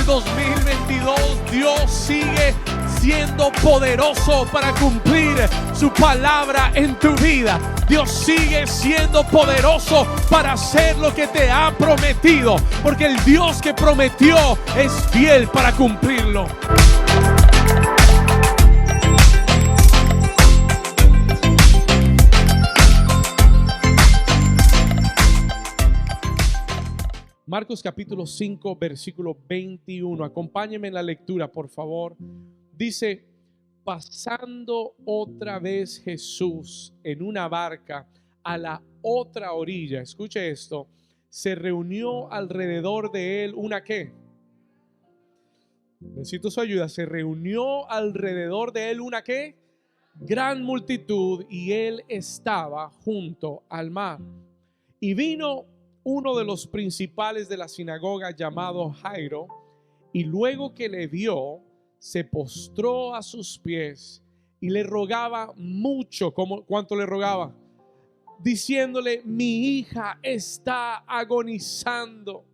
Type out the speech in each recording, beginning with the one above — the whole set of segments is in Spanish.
el 2022 Dios sigue siendo poderoso para cumplir su palabra en tu vida. Dios sigue siendo poderoso para hacer lo que te ha prometido, porque el Dios que prometió es fiel para cumplirlo. Marcos capítulo 5, versículo 21. Acompáñenme en la lectura, por favor. Dice: pasando otra vez Jesús en una barca a la otra orilla. Escuche esto. Se reunió alrededor de él una ¿qué? Necesito su ayuda. Se reunió alrededor de él una ¿qué? Gran multitud, y él estaba junto al mar. Y vino uno de los principales de la sinagoga llamado Jairo, y luego que le vio, se postró a sus pies y le rogaba mucho. ¿Cuánto le rogaba? Diciéndole: mi hija está agonizando,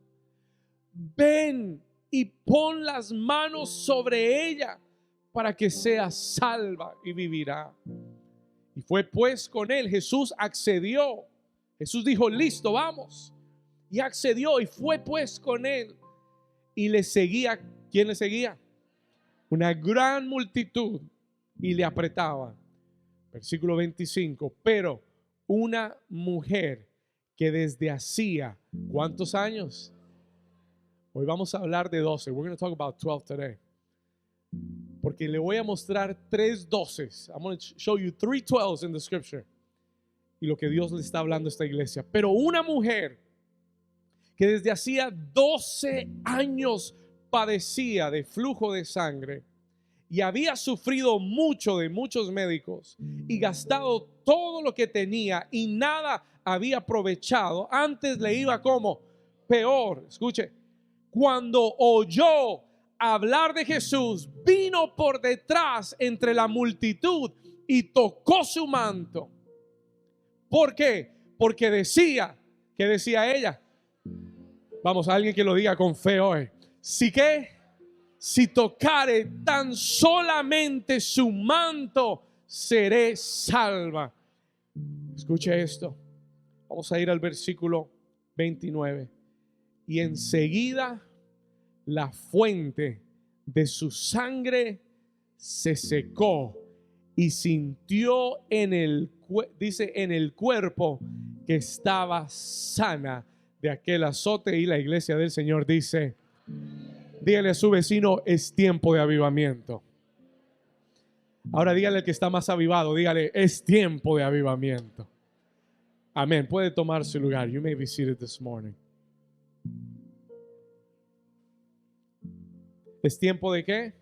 ven y pon las manos sobre ella para que sea salva y vivirá. Y fue pues con él. Jesús accedió. Jesús dijo: listo, vamos. Y accedió y fue pues con él. Y le seguía. ¿Quién le seguía? Una gran multitud, y le apretaba. Versículo 25. Pero una mujer que desde hacía ¿cuántos años? Hoy vamos a hablar de 12. We're going to talk about 12 today. Porque le voy a mostrar 3 doces. I'm going to show you 3 12s in the scripture. Y lo que Dios le está hablando a esta iglesia. Pero una mujer que desde hacía 12 años padecía de flujo de sangre y había sufrido mucho de muchos médicos y gastado todo lo que tenía y nada había aprovechado, antes le iba como peor. Escuche, cuando oyó hablar de Jesús, vino por detrás entre la multitud y tocó su manto. ¿Por qué? Porque decía, ¿qué decía ella? Vamos, a alguien que lo diga con fe hoy. ¿Sí qué? Si tocare tan solamente su manto, seré salva. Escuche esto. Vamos a ir al versículo 29. Y enseguida la fuente de su sangre se secó y sintió en el cuerpo que estaba sana de aquel azote. Y la iglesia del Señor dice: dígale a su vecino: es tiempo de avivamiento. Ahora dígale al que está más avivado, dígale: es tiempo de avivamiento. Amén. Puede tomar su lugar. You may be seated this morning. ¿Es tiempo de qué?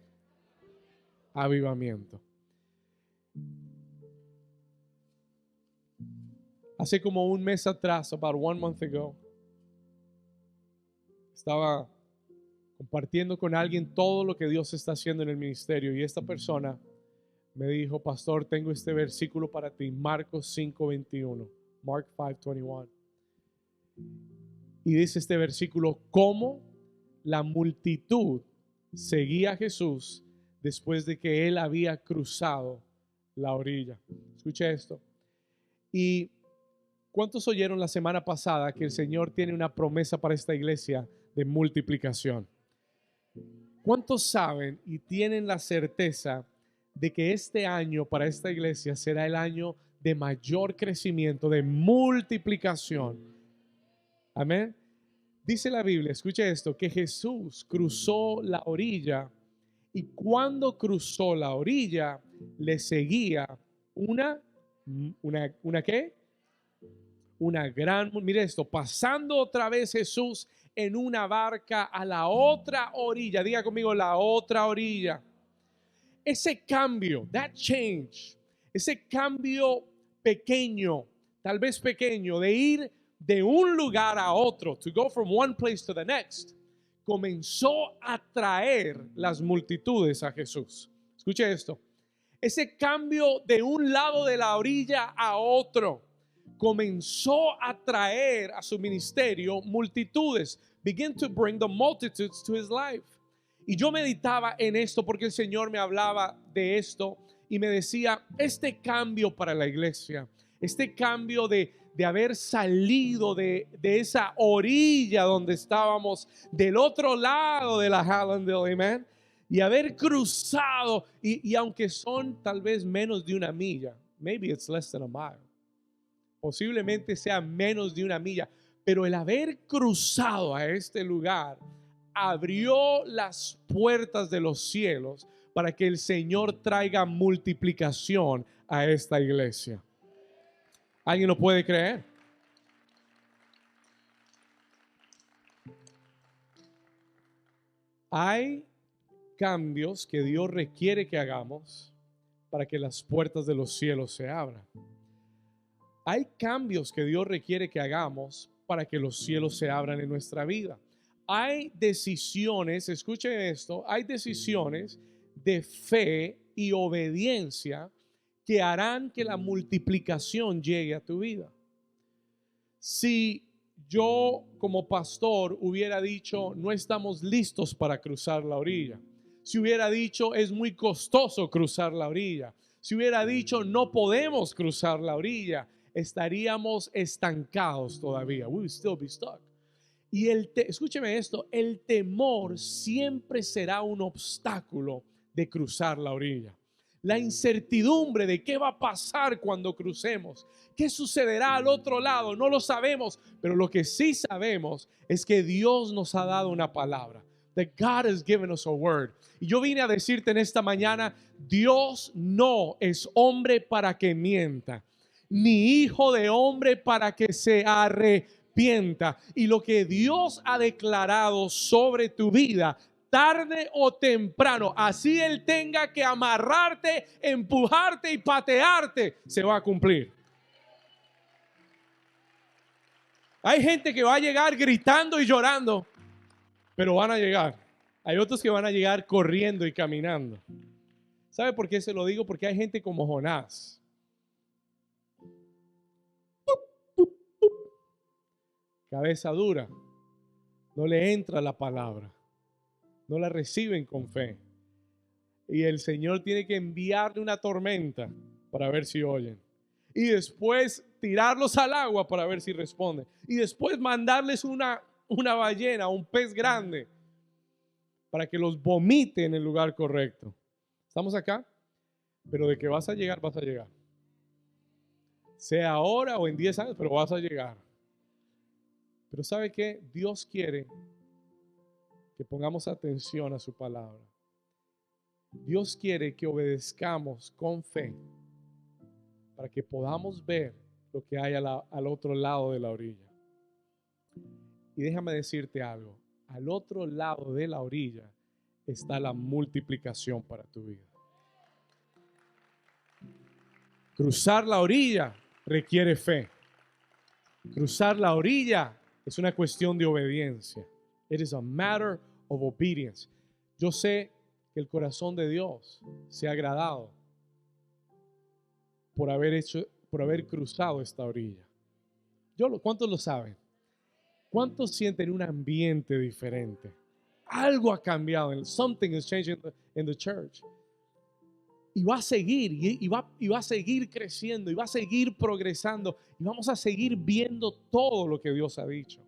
Avivamiento. Hace como un mes atrás, about 1 month ago, estaba compartiendo con alguien todo lo que Dios está haciendo en el ministerio, y esta persona me dijo: pastor, tengo este versículo para ti, Marcos 5:21, Mark 5:21. Y dice este versículo: cómo la multitud seguía a Jesús después de que él había cruzado la orilla. Escucha esto. ¿Y cuántos oyeron la semana pasada que el Señor tiene una promesa para esta iglesia de multiplicación? ¿Cuántos saben y tienen la certeza de que este año para esta iglesia será el año de mayor crecimiento, de multiplicación? Amén. Dice la Biblia, escuche esto, que Jesús cruzó la orilla, y cuando cruzó la orilla le seguía una ¿qué? Una gran, mire esto, pasando otra vez Jesús en una barca a la otra orilla. Diga conmigo: la otra orilla. Ese cambio, that change, ese cambio pequeño, tal vez pequeño, de ir de un lugar a otro, to go from one place to the next, comenzó a atraer las multitudes a Jesús. Escuche esto. Ese cambio de un lado de la orilla a otro comenzó a traer a su ministerio multitudes. Begin to bring the multitudes to his life. Y yo meditaba en esto porque el Señor me hablaba de esto y me decía, este cambio para la iglesia, este cambio de haber salido de esa orilla donde estábamos, del otro lado de la Hallandale, amén, y haber cruzado, y aunque son tal vez menos de una milla, maybe it's less than a mile, posiblemente sea menos de una milla, pero el haber cruzado a este lugar abrió las puertas de los cielos para que el Señor traiga multiplicación a esta iglesia. ¿Alguien lo puede creer? Hay cambios que Dios requiere que hagamos para que las puertas de los cielos se abran. Hay cambios que Dios requiere que hagamos para que los cielos se abran en nuestra vida. Hay decisiones, escuchen esto, hay decisiones de fe y obediencia que harán que la multiplicación llegue a tu vida. Si yo como pastor hubiera dicho, no estamos listos para cruzar la orilla, si hubiera dicho, es muy costoso cruzar la orilla, si hubiera dicho, no podemos cruzar la orilla, estaríamos estancados todavía. We would still be stuck. Y escúcheme esto, el temor siempre será un obstáculo de cruzar la orilla. La incertidumbre de qué va a pasar cuando crucemos, qué sucederá al otro lado, no lo sabemos, pero lo que sí sabemos es que Dios nos ha dado una palabra. That God has given us a word. Y yo vine a decirte en esta mañana, Dios no es hombre para que mienta, ni hijo de hombre para que se arrepienta. Y lo que Dios ha declarado sobre tu vida, tarde o temprano, así Él tenga que amarrarte, empujarte y patearte, se va a cumplir. Hay gente que va a llegar gritando y llorando, pero van a llegar. Hay otros que van a llegar corriendo y caminando. ¿Sabe por qué se lo digo? Porque hay gente como Jonás. Cabeza dura. No le entra la palabra. No la reciben con fe. Y el Señor tiene que enviarle una tormenta para ver si oyen. Y después tirarlos al agua para ver si responden. Y después mandarles una ballena, un pez grande, para que los vomite en el lugar correcto. ¿Estamos acá? Pero de que vas a llegar, vas a llegar. Sea ahora o en 10 años, pero vas a llegar. Pero ¿sabe qué? Dios quiere que pongamos atención a su palabra. Dios quiere que obedezcamos con fe para que podamos ver lo que hay al otro lado de la orilla. Y déjame decirte algo, al otro lado de la orilla está la multiplicación para tu vida. Cruzar la orilla requiere fe. Cruzar la orilla es una cuestión de obediencia. It is a matter of obedience. Yo sé que el corazón de Dios se ha agradado por haber cruzado esta orilla. ¿Cuántos lo saben? ¿Cuántos sienten un ambiente diferente? Algo ha cambiado. Something is changing in the church. Y va a seguir, y va a seguir creciendo, y va a seguir progresando, y vamos a seguir viendo todo lo que Dios ha dicho.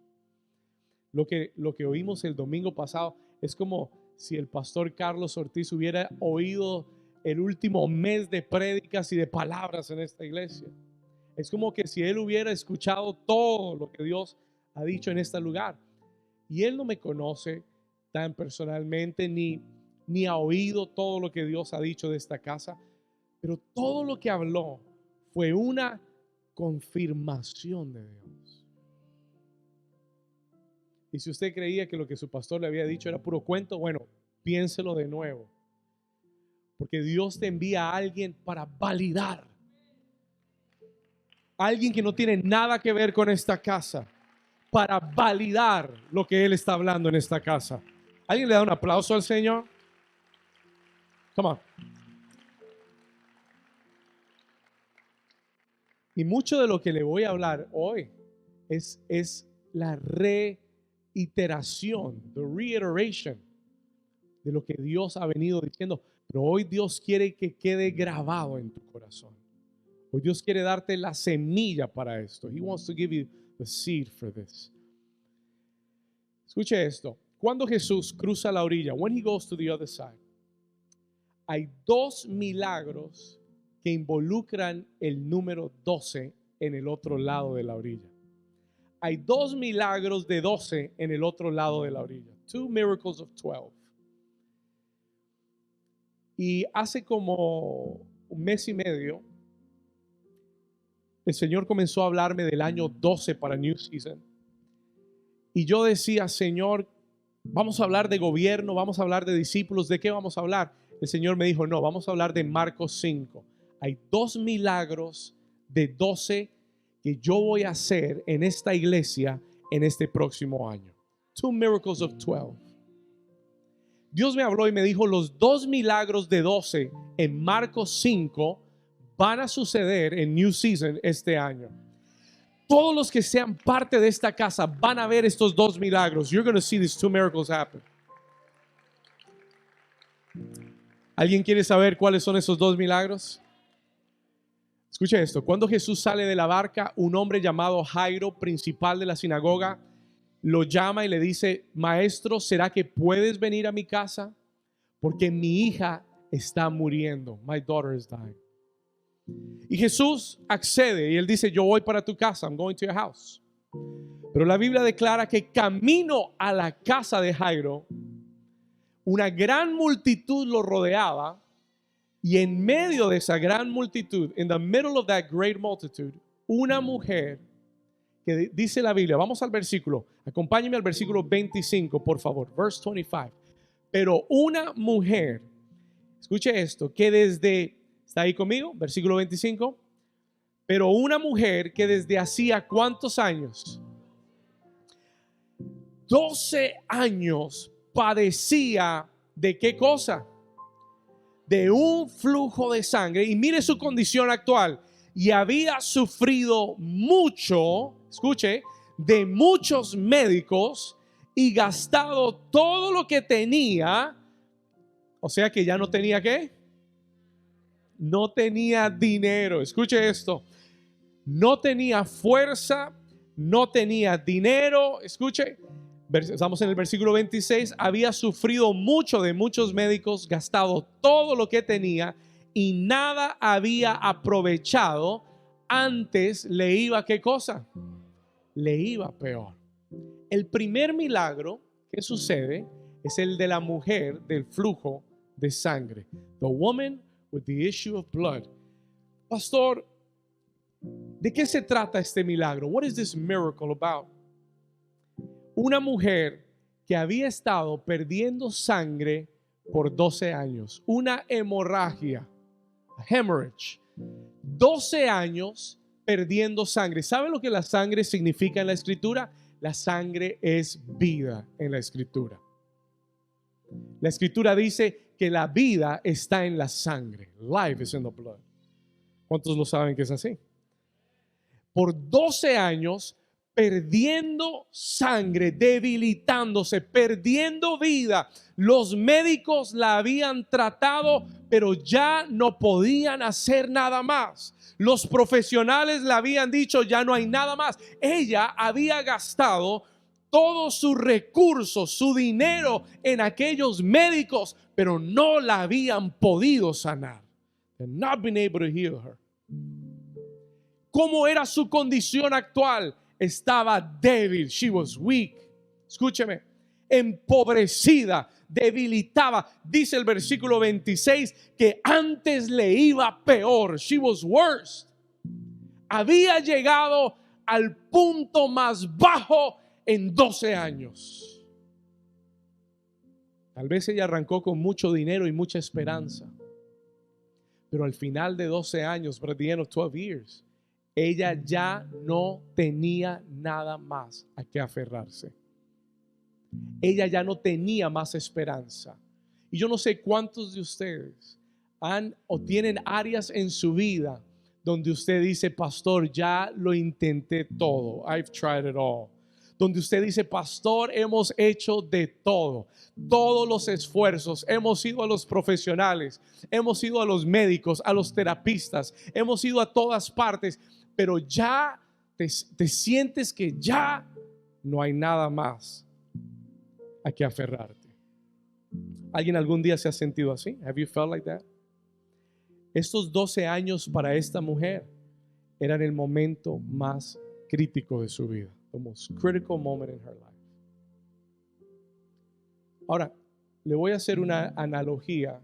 Lo que oímos el domingo pasado es como si el pastor Carlos Ortiz hubiera oído el último mes de prédicas y de palabras en esta iglesia. Es como que si él hubiera escuchado todo lo que Dios ha dicho en este lugar. Y él no me conoce tan personalmente, ni ha oído todo lo que Dios ha dicho de esta casa, pero todo lo que habló fue una confirmación de Dios. Y si usted creía que lo que su pastor le había dicho era puro cuento, bueno, piénselo de nuevo. Porque Dios te envía a alguien para validar. Alguien que no tiene nada que ver con esta casa, para validar lo que Él está hablando en esta casa. ¿Alguien le da un aplauso al Señor? Come on. Y mucho de lo que le voy a hablar hoy es la reiteración, the reiteration de lo que Dios ha venido diciendo, pero hoy Dios quiere que quede grabado en tu corazón. Hoy Dios quiere darte la semilla para esto. He wants to give you the seed for this. Escuche esto. Cuando Jesús cruza la orilla, when he goes to the other side, hay dos milagros que involucran el número 12 en el otro lado de la orilla. Hay dos milagros de 12 en el otro lado de la orilla. Two miracles of 12. Y hace como un mes y medio, el Señor comenzó a hablarme del año 12 para New Season. Y yo decía, Señor, vamos a hablar de gobierno, vamos a hablar de discípulos, ¿de qué vamos a hablar? El Señor me dijo, no, vamos a hablar de Marcos 5. Hay dos milagros de 12 que yo voy a hacer en esta iglesia en este próximo año. Two miracles of 12. Dios me habló y me dijo, los dos milagros de 12 en Marcos 5 van a suceder en New Season este año. Todos los que sean parte de esta casa van a ver estos dos milagros. You're going to see these two miracles happen. ¿Alguien quiere saber cuáles son esos dos milagros? Escuche esto. Cuando Jesús sale de la barca, un hombre llamado Jairo, principal de la sinagoga, lo llama y le dice, maestro, ¿será que puedes venir a mi casa? Porque mi hija está muriendo. My daughter is dying. Y Jesús accede y él dice, yo voy para tu casa. I'm going to your house. Pero la Biblia declara que camino a la casa de Jairo, una gran multitud lo rodeaba. Y en medio de esa gran multitud, in the middle of that great multitude, una mujer que dice la Biblia, vamos al versículo, acompáñeme al versículo 25, por favor, verse 25. Pero una mujer, escuche esto, que desde, ¿está ahí conmigo? Versículo 25. Pero una mujer que desde hacía ¿cuántos años? 12 años padecía ¿de qué cosa? De un flujo de sangre. Y mire su condición actual. Y había sufrido mucho, escuche, de muchos médicos y gastado todo lo que tenía. O sea que ya no tenía ¿qué? No tenía dinero. Escuche esto. No tenía fuerza, no tenía dinero. Escuche. Estamos en el versículo 26. Había sufrido mucho de muchos médicos, gastado todo lo que tenía y nada había aprovechado. Antes le iba ¿qué cosa? Le iba peor. El primer milagro que sucede es el de la mujer del flujo de sangre. The woman with the issue of blood. Pastor, ¿de qué se trata este milagro? What is this miracle about? Una mujer que había estado perdiendo sangre por 12 años, una hemorragia, hemorrhage, 12 años perdiendo sangre. ¿Sabe lo que la sangre significa en la escritura? La sangre es vida en la escritura. La escritura dice que la vida está en la sangre. Life is in the blood. ¿Cuántos lo saben que es así? Por 12 años perdiendo sangre, debilitándose, perdiendo vida. Los médicos la habían tratado, pero ya no podían hacer nada más. Los profesionales le habían dicho, ya no hay nada más. Ella había gastado todos sus recursos, su dinero en aquellos médicos, pero no la habían podido sanar. They've not been able to heal her. ¿Cómo era su condición actual? Estaba débil. She was weak. Escúcheme. Empobrecida, debilitaba. Dice el versículo 26 que antes le iba peor. She was worse. Había llegado al punto más bajo en 12 años. Tal vez ella arrancó con mucho dinero y mucha esperanza. Pero al final de 12 años, but at the end of 12 years, ella ya no tenía nada más a que aferrarse. Ella ya no tenía más esperanza. Y yo no sé cuántos de ustedes han o tienen áreas en su vida donde usted dice, pastor, ya lo intenté todo. I've tried it all. donde usted dice, pastor, hemos hecho de todo, todos los esfuerzos, hemos ido a los profesionales, hemos ido a los médicos, a los terapistas, hemos ido a todas partes, pero ya te sientes que ya no hay nada más a que aferrarte? ¿Alguien algún día se ha sentido así? Have you felt like that? Estos 12 años para esta mujer eran el momento más crítico de su vida. The most critical moment in her life. Ahora, le voy a hacer una analogía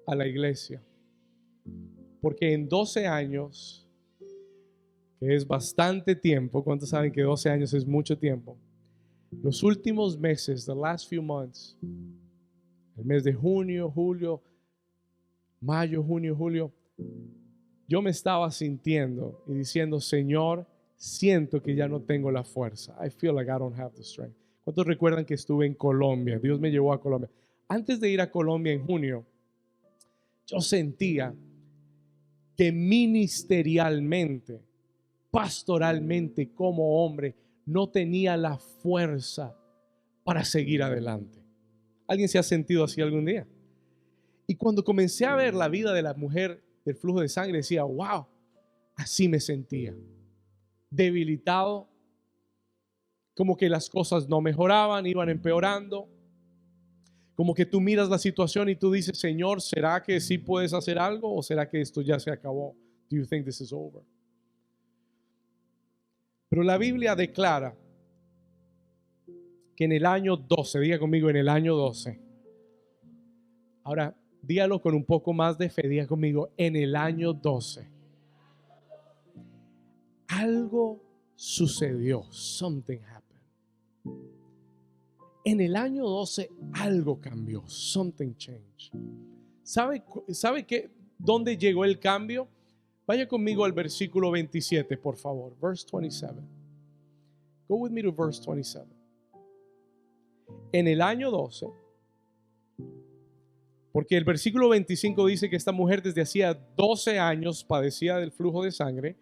a la iglesia. Porque en 12 años, que es bastante tiempo, ¿cuántos saben que 12 años es mucho tiempo? Los últimos meses, the last few months, el mes de junio, julio, mayo, junio, julio, yo me estaba sintiendo y diciendo, Señor, siento que ya no tengo la fuerza. I feel like I don't have the strength. ¿Cuántos recuerdan que estuve en Colombia? Dios me llevó a Colombia. Antes de ir a Colombia en junio, yo sentía que ministerialmente, pastoralmente, como hombre, no tenía la fuerza para seguir adelante. ¿Alguien se ha sentido así algún día? Y cuando comencé a ver la vida de la mujer del flujo de sangre, decía, wow, así me sentía. Debilitado, como que las cosas no mejoraban, iban empeorando. Como que tú miras la situación y tú dices, Señor, ¿será que sí puedes hacer algo o será que esto ya se acabó? Do you think this is over? Pero la Biblia declara que en el año 12, diga conmigo, en el año 12. Ahora, dígalo con un poco más de fe, diga conmigo, en el año 12. Algo sucedió. Something happened. En el año 12 algo cambió. Something changed. ¿Sabe qué? ¿Dónde llegó el cambio? Vaya conmigo al versículo 27, por favor. Verse 27. Go with me to verse 27. En el año 12, porque el versículo 25 dice que esta mujer desde hacía 12 años padecía del flujo de sangre,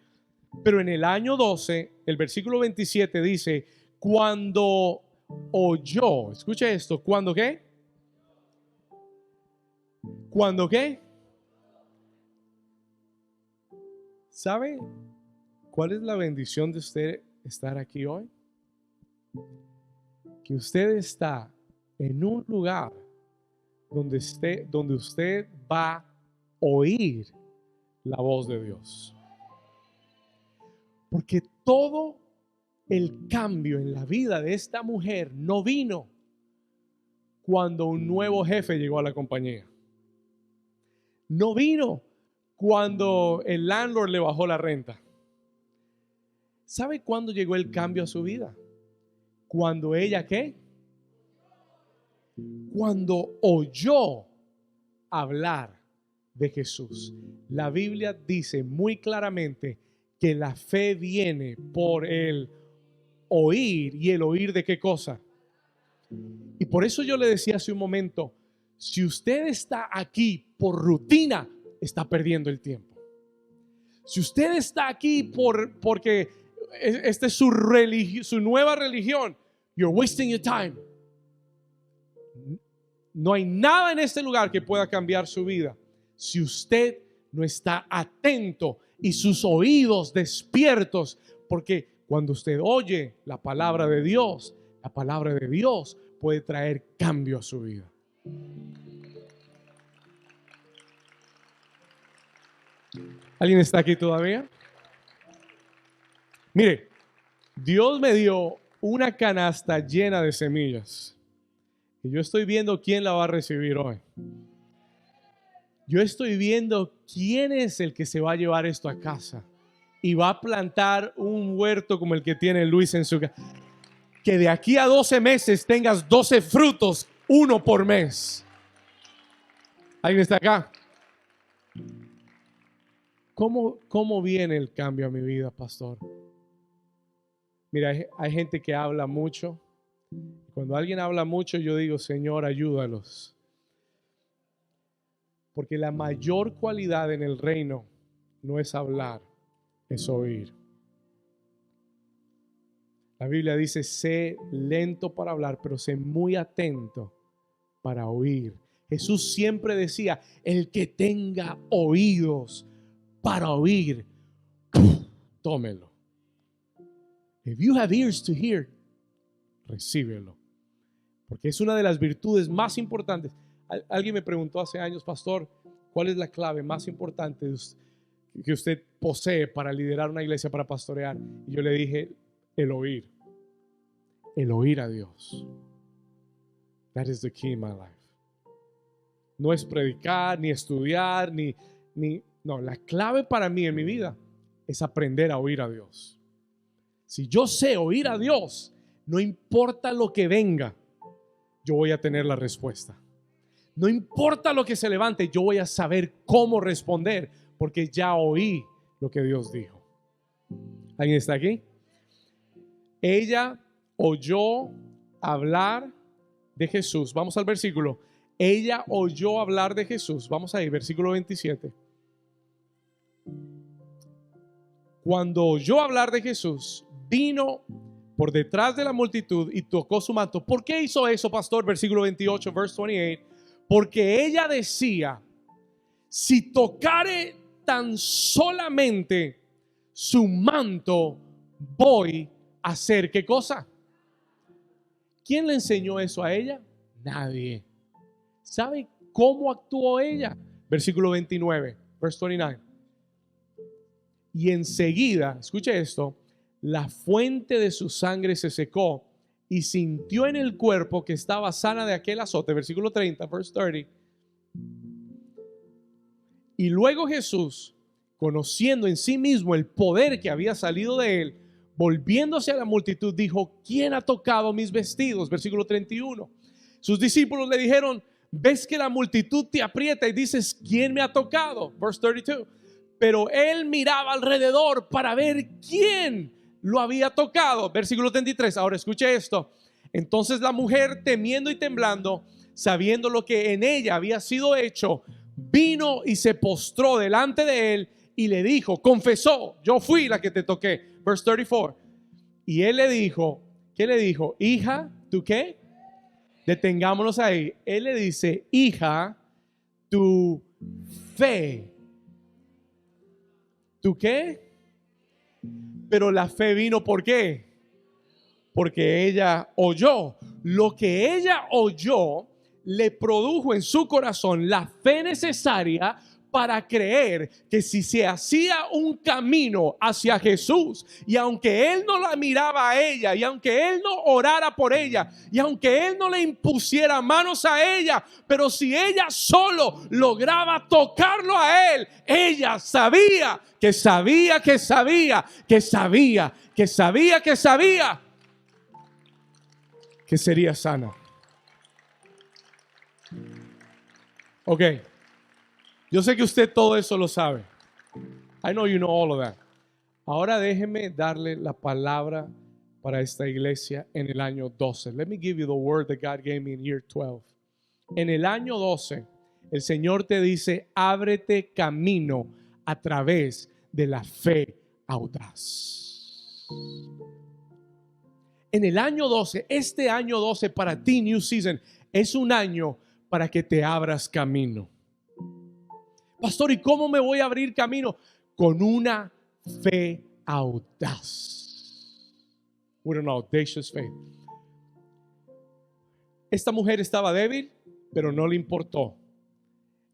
pero en el año 12, el versículo 27 dice, cuando oyó, escucha esto, ¿cuándo qué? ¿Cuándo qué? ¿Sabe cuál es la bendición de usted estar aquí hoy? Que usted está en un lugar donde usted va a oír la voz de Dios. Porque todo el cambio en la vida de esta mujer no vino cuando un nuevo jefe llegó a la compañía. No vino cuando el landlord le bajó la renta. ¿Sabe cuándo llegó el cambio a su vida? Cuando ella, ¿qué? Cuando oyó hablar de Jesús. La Biblia dice muy claramente que la fe viene por el oír, y el oír de qué cosa. Y por eso yo le decía hace un momento, si usted está aquí por rutina, está perdiendo el tiempo. Si usted está aquí porque esta es su nueva religión, you're wasting your time. No hay nada en este lugar que pueda cambiar su vida si usted no está atento y sus oídos despiertos, porque cuando usted oye la palabra de Dios puede traer cambio a su vida. ¿Alguien está aquí todavía? Mire, Dios me dio una canasta llena de semillas y yo estoy viendo quién la va a recibir hoy. Yo estoy viendo quién es el que se va a llevar esto a casa y va a plantar un huerto como el que tiene Luis en su casa. Que de aquí a 12 meses tengas 12 frutos, uno por mes. ¿Alguien está acá? ¿Cómo viene el cambio a mi vida, pastor? Mira, hay gente que habla mucho. Cuando alguien habla mucho, yo digo, Señor, ayúdalos. Porque la mayor cualidad en el reino no es hablar, es oír. La Biblia dice, sé lento para hablar, pero sé muy atento para oír. Jesús siempre decía, el que tenga oídos para oír, tómelo. If you have ears to hear, recíbelo. Porque es una de las virtudes más importantes. Alguien me preguntó hace años, pastor, ¿cuál es la clave más importante que usted posee para liderar una iglesia, para pastorear? Y yo le dije, el oír a Dios. That is the key in my life. No es predicar, ni estudiar, no, la clave para mí en mi vida es aprender a oír a Dios. Si yo sé oír a Dios, no importa lo que venga, yo voy a tener la respuesta. No importa lo que se levante, yo voy a saber cómo responder, porque ya oí lo que Dios dijo. ¿Alguien está aquí? Ella oyó hablar de Jesús. Vamos al versículo. Ella oyó hablar de Jesús. Vamos ahí, versículo 27. Cuando oyó hablar de Jesús, vino por detrás de la multitud y tocó su manto. ¿Por qué hizo eso, pastor? Versículo 28, verse 28. Porque ella decía, si tocare tan solamente su manto, voy a hacer ¿qué cosa? ¿Quién le enseñó eso a ella? Nadie. ¿Sabe cómo actuó ella? Versículo 29, verse 29. Y enseguida, escuche esto, la fuente de su sangre se secó y sintió en el cuerpo que estaba sana de aquel azote. Versículo 30, verse 30. Y luego Jesús, conociendo en sí mismo el poder que había salido de él, volviéndose a la multitud, dijo, ¿quién ha tocado mis vestidos? Versículo 31. Sus discípulos le dijeron, ves que la multitud te aprieta y dices, ¿quién me ha tocado? Verse 32. Pero él miraba alrededor para ver quién lo había tocado. Versículo 33. Ahora escuche esto. Entonces la mujer, temiendo y temblando, sabiendo lo que en ella había sido hecho, vino y se postró delante de él y le dijo, confesó, yo fui la que te toqué. Verse 34. Y él le dijo, ¿qué le dijo? Hija, ¿tú qué? Detengámonos ahí. Él le dice, hija, tu fe. ¿Tú qué? Pero la fe vino, ¿por qué? Porque ella oyó. Lo que ella oyó le produjo en su corazón la fe necesaria para creer que si se hacía un camino hacia Jesús, y aunque él no la miraba a ella, y aunque él no orara por ella, y aunque él no le impusiera manos a ella, pero si ella solo lograba tocarlo a él, ella sabía que sabía que sabía que sabía que sabía que sabía que sería sana. Ok. Yo sé que usted todo eso lo sabe. I know you know all of that. Ahora déjeme darle la palabra para esta iglesia en el año 12. Let me give you the word that God gave me in year 12. En el año 12, el Señor te dice, ábrete camino a través de la fe audaz. En el año 12, este año 12 para ti, New Season, es un año para que te abras camino. Pastor, ¿y cómo me voy a abrir camino? Con una fe audaz. With an audacious faith. Esta mujer estaba débil, pero no le importó.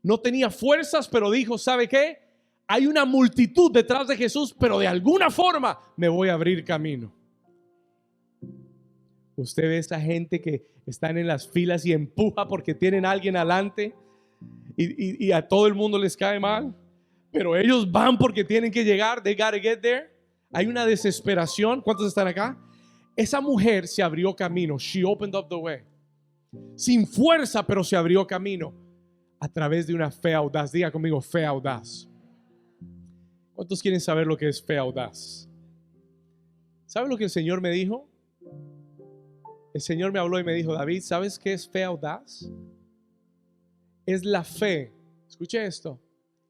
No tenía fuerzas, pero dijo, ¿sabe qué? Hay una multitud detrás de Jesús, pero de alguna forma me voy a abrir camino. Usted ve a esa gente que están en las filas y empuja porque tienen a alguien adelante. Y a todo el mundo les cae mal, pero ellos van porque tienen que llegar. They gotta get there. Hay una desesperación. ¿Cuántos están acá? Esa mujer se abrió camino. She opened up the way. Sin fuerza, pero se abrió camino a través de una fe audaz. Diga conmigo, fe audaz. ¿Cuántos quieren saber lo que es fe audaz? ¿Sabe lo que el Señor me dijo? El Señor me habló y me dijo, David, ¿sabes qué es fe audaz? Es la fe, escuche esto,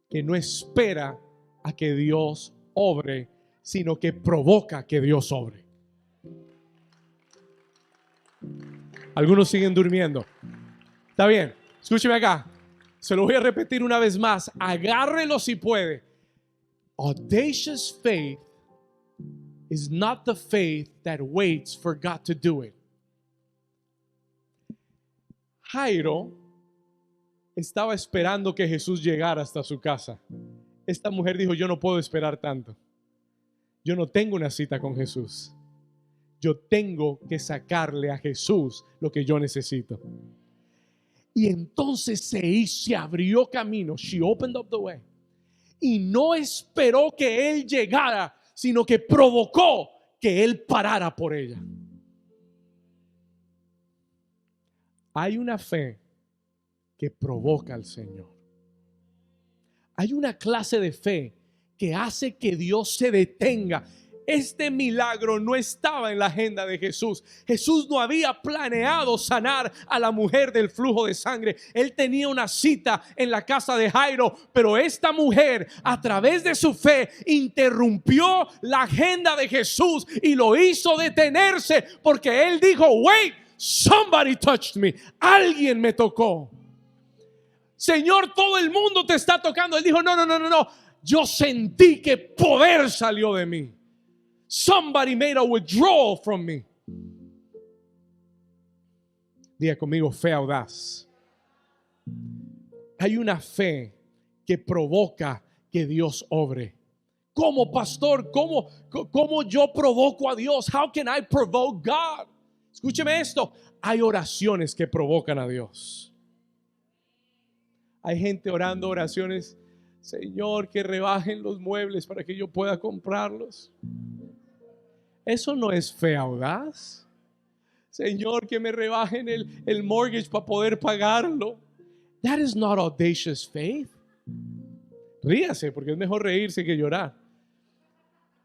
que no espera a que Dios obre, sino que provoca que Dios obre. Algunos siguen durmiendo. Está bien, escúcheme acá. Se lo voy a repetir una vez más. Agárrelo si puede. Audacious faith is not the faith that waits for God to do it. Jairo estaba esperando que Jesús llegara hasta su casa. Esta mujer dijo, yo no puedo esperar tanto. Yo no tengo una cita con Jesús. Yo tengo que sacarle a Jesús lo que yo necesito. Y entonces se abrió camino. She opened up the way. Y no esperó que él llegara, sino que provocó que él parara por ella. Hay una fe que provoca al Señor. Hay una clase de fe que hace que Dios se detenga. Este milagro no estaba en la agenda de Jesús. Jesús no había planeado sanar a la mujer del flujo de sangre. Él tenía una cita en la casa de Jairo, pero esta mujer, a través de su fe, interrumpió la agenda de Jesús y lo hizo detenerse, porque él dijo, wait, somebody touched me. Alguien me tocó. Señor, todo el mundo te está tocando. Él dijo, no. Yo sentí que poder salió de mí. Somebody made a withdrawal from me. Diga conmigo, fe audaz. Hay una fe que provoca que Dios obre. ¿Cómo, pastor? ¿Cómo yo provoco a Dios? How can I provoke God? Escúcheme esto. Hay oraciones que provocan a Dios. Hay gente orando oraciones. Señor, que rebajen los muebles para que yo pueda comprarlos. Eso no es fe audaz. Señor, que me rebajen el mortgage para poder pagarlo. That is not audacious faith. Ríase, porque es mejor reírse que llorar.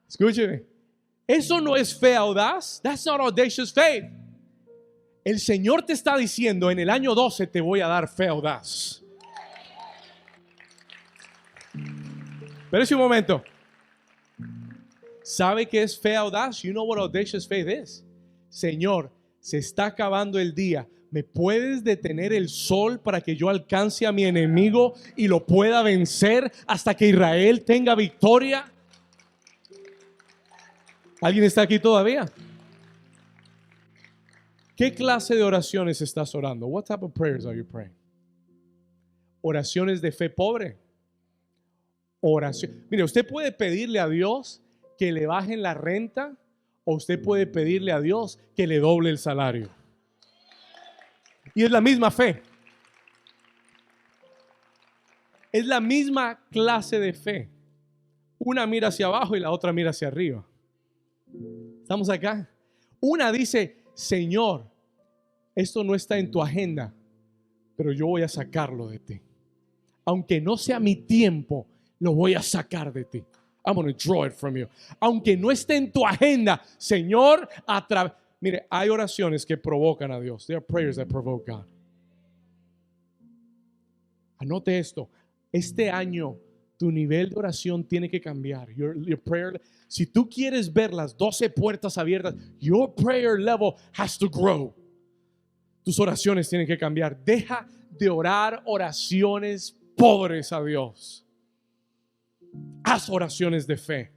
Escúcheme. Eso no es fe audaz. That's not audacious faith. El Señor te está diciendo, en el año 12 te voy a dar fe audaz. Espérese un momento. ¿Sabe qué es fe audaz? You know what audacious faith is. Señor, se está acabando el día. ¿Me puedes detener el sol para que yo alcance a mi enemigo y lo pueda vencer hasta que Israel tenga victoria? ¿Alguien está aquí todavía? ¿Qué clase de oraciones estás orando? What type of prayers are you praying? Oraciones de fe pobre. Oración. Mire, usted puede pedirle a Dios que le bajen la renta, o usted puede pedirle a Dios que le doble el salario. Y es la misma fe. Es la misma clase de fe. Una mira hacia abajo y la otra mira hacia arriba. ¿Estamos acá? Una dice, Señor, esto no está en tu agenda, pero yo voy a sacarlo de ti. Aunque no sea mi tiempo, lo voy a sacar de ti. I'm going to draw it from you. Aunque no esté en tu agenda, Señor, mire, hay oraciones que provocan a Dios. There are prayers that provoke God. Anote esto. Este año, tu nivel de oración tiene que cambiar. Your prayer, si tú quieres ver las 12 puertas abiertas, your prayer level has to grow. Tus oraciones tienen que cambiar. Deja de orar oraciones pobres a Dios. Haz oraciones de fe.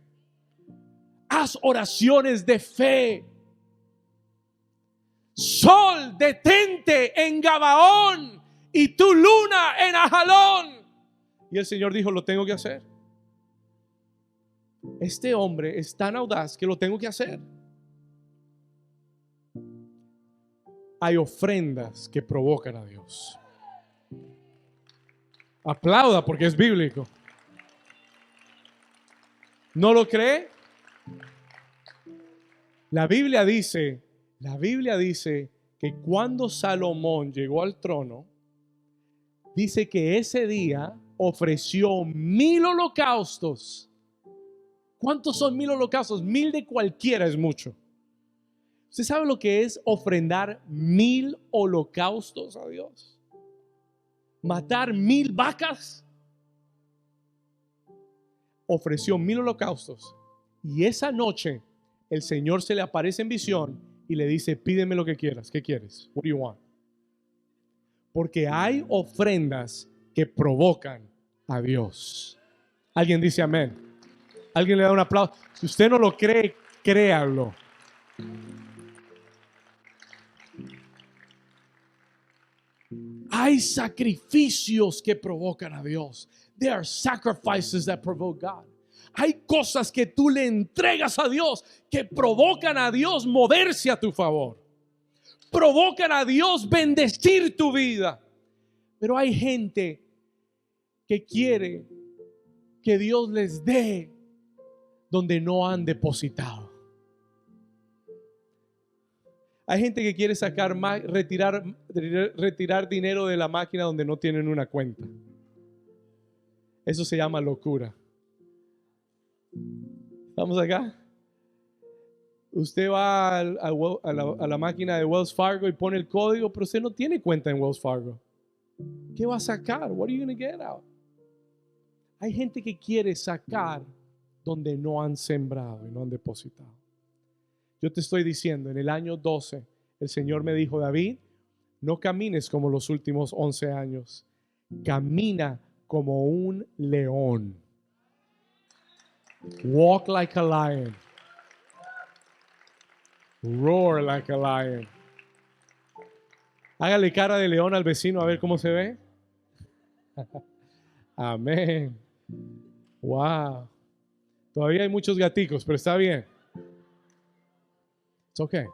Haz oraciones de fe. Sol, detente en Gabaón y tu luna en Ajalón. Y el Señor dijo, lo tengo que hacer. Este hombre es tan audaz que lo tengo que hacer. Hay ofrendas que provocan a Dios. Aplauda porque es bíblico. ¿No lo cree? La Biblia dice que cuando Salomón llegó al trono, dice que ese día ofreció 1000 holocaustos. ¿Cuántos son 1000 holocaustos? 1000 de cualquiera es mucho. ¿Usted sabe lo que es ofrendar 1000 holocaustos a Dios? Matar 1000 vacas. Ofreció 1000 holocaustos. Y esa noche el Señor se le aparece en visión y le dice, pídeme lo que quieras. ¿Qué quieres? What do you want? Porque hay ofrendas que provocan a Dios. Alguien dice amén. Alguien le da un aplauso. Si usted no lo cree, créalo. Hay sacrificios que provocan a Dios. There are sacrifices that provoke God. Hay cosas que tú le entregas a Dios que provocan a Dios moverse a tu favor. Provocan a Dios bendecir tu vida. Pero hay gente que quiere que Dios les dé donde no han depositado. Hay gente que quiere retirar dinero de la máquina donde no tienen una cuenta. Eso se llama locura. ¿Estamos acá? Usted va a la máquina de Wells Fargo y pone el código, pero usted no tiene cuenta en Wells Fargo. ¿Qué va a sacar? What are you going to get out? Hay gente que quiere sacar donde no han sembrado y no han depositado. Yo te estoy diciendo, en el año 12, el Señor me dijo, David, no camines como los últimos 11 años. Camina como un león. Walk like a lion. Roar like a lion. Hágale cara de león al vecino a ver cómo se ve. Amén. Wow. Todavía hay muchos gaticos, pero está bien. It's okay.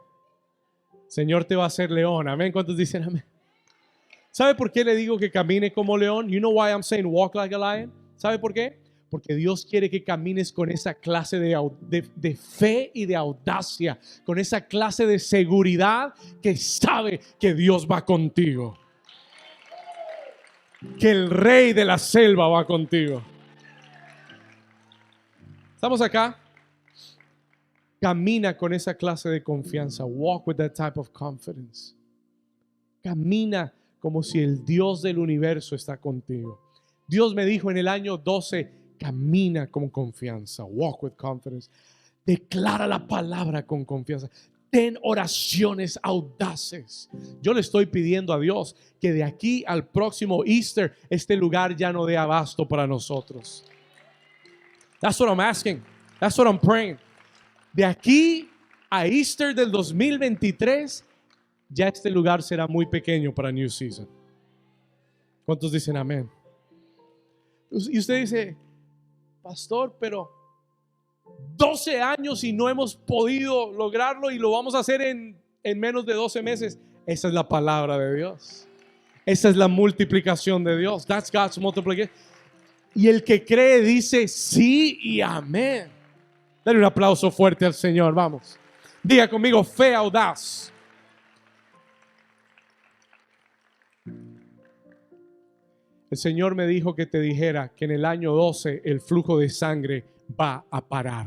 Señor te va a hacer león. Amén. ¿Cuántos dicen amén? ¿Sabe por qué le digo que camine como león? You know why I'm saying walk like a lion? ¿Sabe por qué? Porque Dios quiere que camines con esa clase de fe y de audacia, con esa clase de seguridad que sabe que Dios va contigo, que el rey de la selva va contigo. ¿Estamos acá? Camina con esa clase de confianza. Walk with that type of confidence. Camina como si el Dios del universo está contigo. Dios me dijo en el año 12, camina con confianza. Walk with confidence. Declara la palabra con confianza. Ten oraciones audaces. Yo le estoy pidiendo a Dios que de aquí al próximo Easter este lugar ya no dé abasto para nosotros. That's what I'm asking. That's what I'm praying. De aquí a Easter del 2023 ya este lugar será muy pequeño para New Season. ¿Cuántos dicen amén? Y usted dice, pastor, pero 12 años y no hemos podido lograrlo y lo vamos a hacer en menos de 12 meses. Esa es la palabra de Dios. Esa es la multiplicación de Dios. That's God's multiplication. Y el que cree dice sí y amén. Dale un aplauso fuerte al Señor, vamos. Diga conmigo, fe audaz. El Señor me dijo que te dijera que en el año 12 el flujo de sangre va a parar.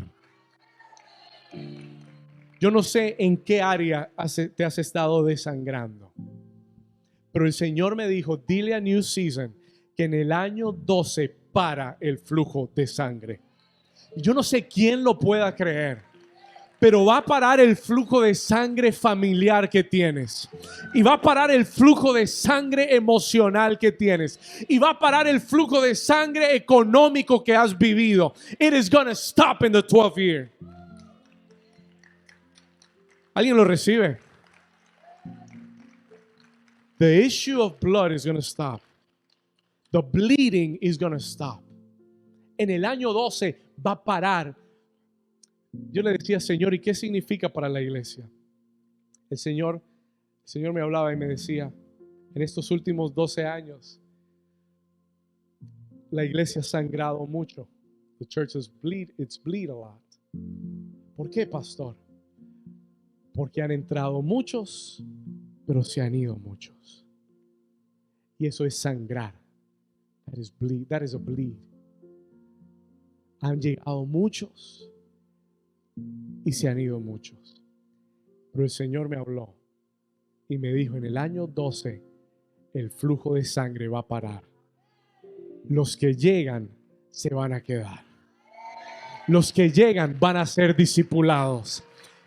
Yo no sé en qué área te has estado desangrando, pero el Señor me dijo, dile a New Season que en el año 12 para el flujo de sangre. Yo no sé quién lo pueda creer, pero va a parar el flujo de sangre familiar que tienes, y va a parar el flujo de sangre emocional que tienes, y va a parar el flujo de sangre económico que has vivido. It is going to stop in the 12th year. ¿Alguien lo recibe? The issue of blood is going to stop. The bleeding is going to stop. En el año 12 va a parar. Yo le decía, Señor, ¿y qué significa para la iglesia? El Señor me hablaba y me decía, en estos últimos 12 años, la iglesia ha sangrado mucho. The church has bleed a lot. ¿Por qué, pastor? Porque han entrado muchos, pero se han ido muchos. Y eso es sangrar. That is bleed. That is a bleed. Han llegado muchos y se han ido muchos. Pero el Señor me habló y me dijo, en el año 12 el flujo de sangre va a parar. Los que llegan se van a quedar. Los que llegan van a ser discipulados.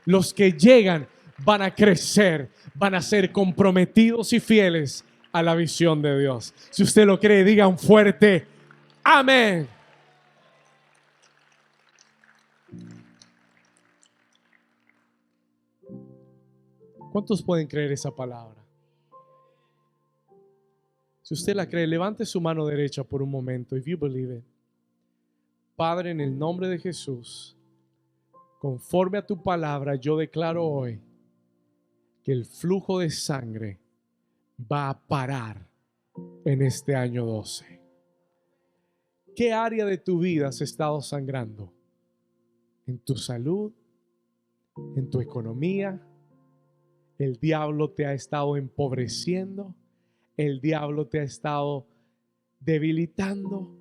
Los que llegan van a crecer, van a ser comprometidos y fieles a la visión de Dios. Si usted lo cree, diga un fuerte amén. ¿Cuántos pueden creer esa palabra? Si usted la cree, levante su mano derecha por un momento. If you believe it. Padre, en el nombre de Jesús, conforme a tu palabra, yo declaro hoy que el flujo de sangre va a parar en este año 12. ¿Qué área de tu vida has estado sangrando? ¿En tu salud? ¿En tu economía? ¿El diablo te ha estado empobreciendo? ¿El diablo te ha estado debilitando?